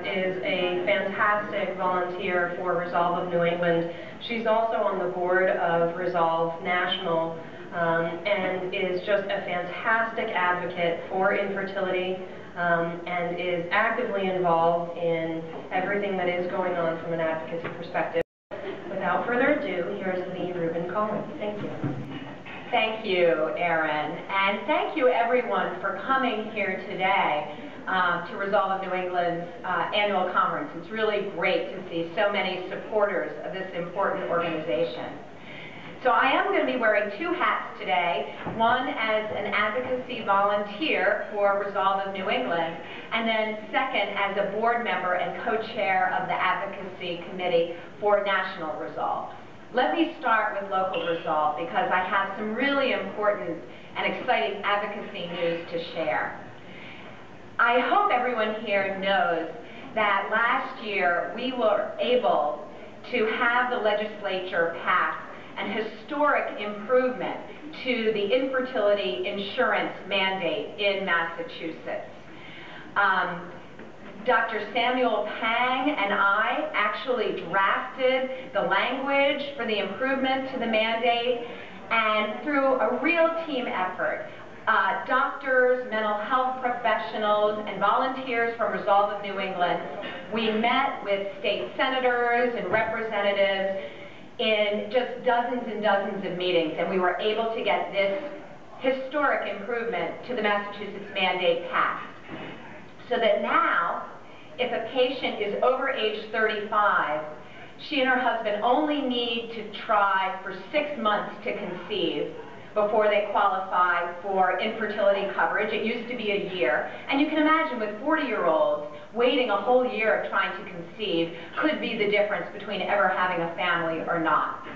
Is a fantastic volunteer for Resolve of New England. She's also on the board of Resolve National and is just a fantastic advocate for infertility and is actively involved in everything that is going on from an advocacy perspective. Without further ado, here's Lee Rubin calling. Thank you. Thank you, Erin, and thank you everyone for coming here today to Resolve of New England's annual conference. It's really great to see so many supporters of this important organization. So I am going to be wearing two hats today, one as an advocacy volunteer for Resolve of New England, and then second as a board member and co-chair of the Advocacy Committee for National Resolve. Let me start with local Resolve because I have some really important and exciting advocacy news to share. I hope everyone here knows that last year we were able to have the legislature pass an historic improvement to the infertility insurance mandate in Massachusetts. Dr. Samuel Pang and I actually drafted the language for the improvement to the mandate, and through a real team effort, doctors, mental health professionals, and volunteers from Resolve of New England, we met with state senators and representatives in just dozens and dozens of meetings, and we were able to get this historic improvement to the Massachusetts mandate passed. So that now, if a patient is over age 35, she and her husband only need to try for 6 months to conceive before they qualify for infertility coverage. It used to be a year. And you can imagine with 40-year-olds, waiting a whole year of trying to conceive could be the difference between ever having a family or not.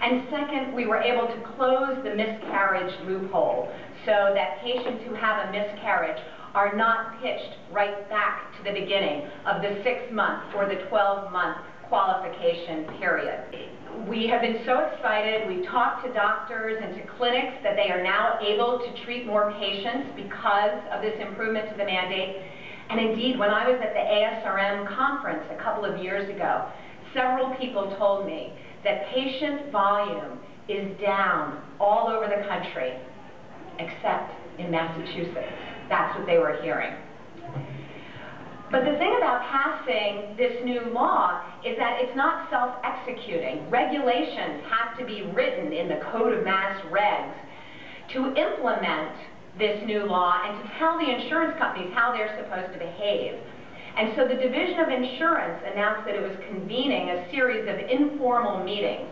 And second, we were able to close the miscarriage loophole so that patients who have a miscarriage are not pitched right back to the beginning of the 6-month or the 12-month qualification period. We have been so excited. We've talked to doctors and to clinics that they are now able to treat more patients because of this improvement to the mandate. And indeed, when I was at the ASRM conference a couple of years ago, several people told me that patient volume is down all over the country, except in Massachusetts. That's what they were hearing. But the thing about passing this new law is that it's not self-executing. Regulations have to be written in the Code of Mass Regs to implement this new law and to tell the insurance companies how they're supposed to behave. And so the Division of Insurance announced that it was convening a series of informal meetings.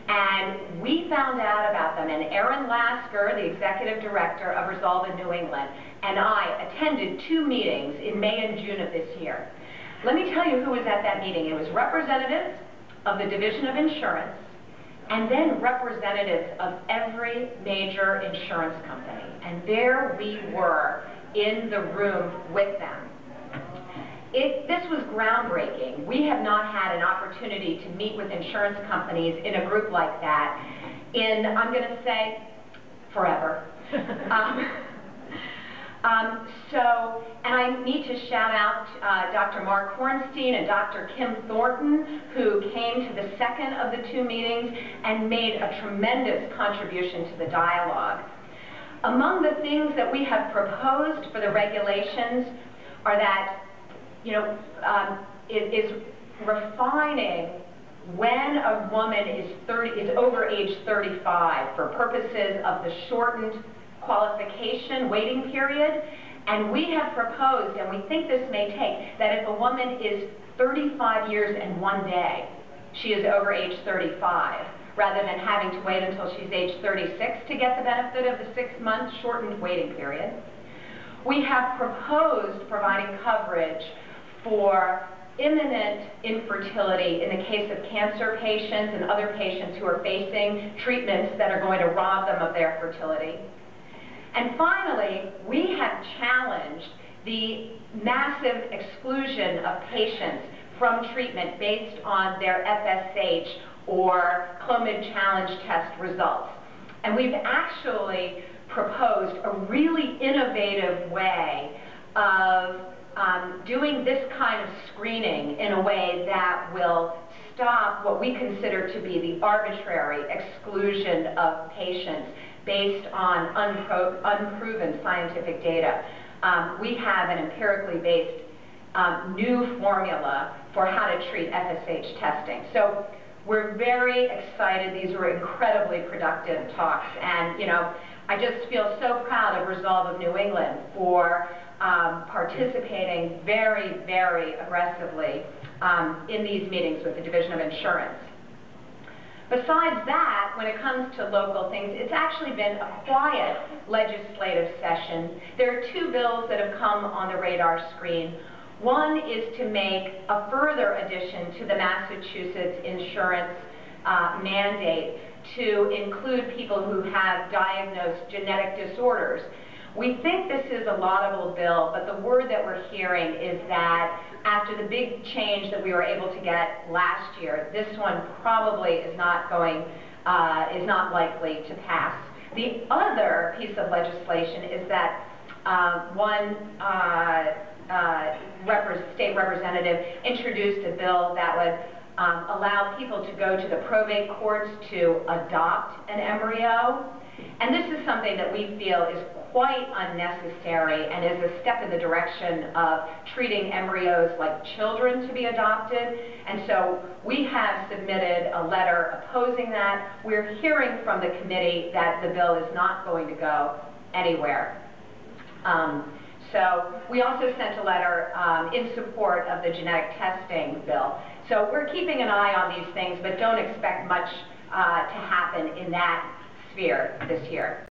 And we found out about them, and Erin Lasker, the executive director of Resolve in New England, and I attended 2 meetings in May and June of this year. Let me tell you who was at that meeting. It was representatives of the Division of Insurance, and then representatives of every major insurance company. And there we were in the room with them. This was groundbreaking. We have not had an opportunity to meet with insurance companies in a group like that in, I'm going to say, forever. And I need to shout out Dr. Mark Hornstein and Dr. Kim Thornton, who came to the second of the 2 meetings and made a tremendous contribution to the dialogue. Among the things that we have proposed for the regulations are that, it is refining when a woman is over age 35 for purposes of the shortened qualification waiting period. And we have proposed, and we think this may take, that if a woman is 35 years and 1 day, she is over age 35, rather than having to wait until she's age 36 to get the benefit of the 6-month shortened waiting period. We have proposed providing coverage for imminent infertility in the case of cancer patients and other patients who are facing treatments that are going to rob them of their fertility. And finally, we have challenged the massive exclusion of patients from treatment based on their FSH or Clomid challenge test results. And we've actually proposed a really innovative way of doing this kind of screening in a way that will stop what we consider to be the arbitrary exclusion of patients based on unproven scientific data. We have an empirically based new formula for how to treat FSH testing. So we're very excited. These were incredibly productive talks, and I just feel so proud of Resolve of New England for participating very, very aggressively in these meetings with the Division of Insurance. Besides that, when it comes to local things, it's actually been a quiet legislative session. There are two bills that have come on the radar screen. One is to make a further addition to the Massachusetts Insurance Mandate to include people who have diagnosed genetic disorders. We think this is a laudable bill, but the word that we're hearing is that after the big change that we were able to get last year, this one probably is not likely to pass. The other piece of legislation is that one state representative introduced a bill that would allow people to go to the probate courts to adopt an embryo. And this is something that we feel is quite unnecessary and is a step in the direction of treating embryos like children to be adopted. And so we have submitted a letter opposing that. We're hearing from the committee that the bill is not going to go anywhere. So we also sent a letter in support of the genetic testing bill. So we're keeping an eye on these things, but don't expect much to happen in that sphere this year.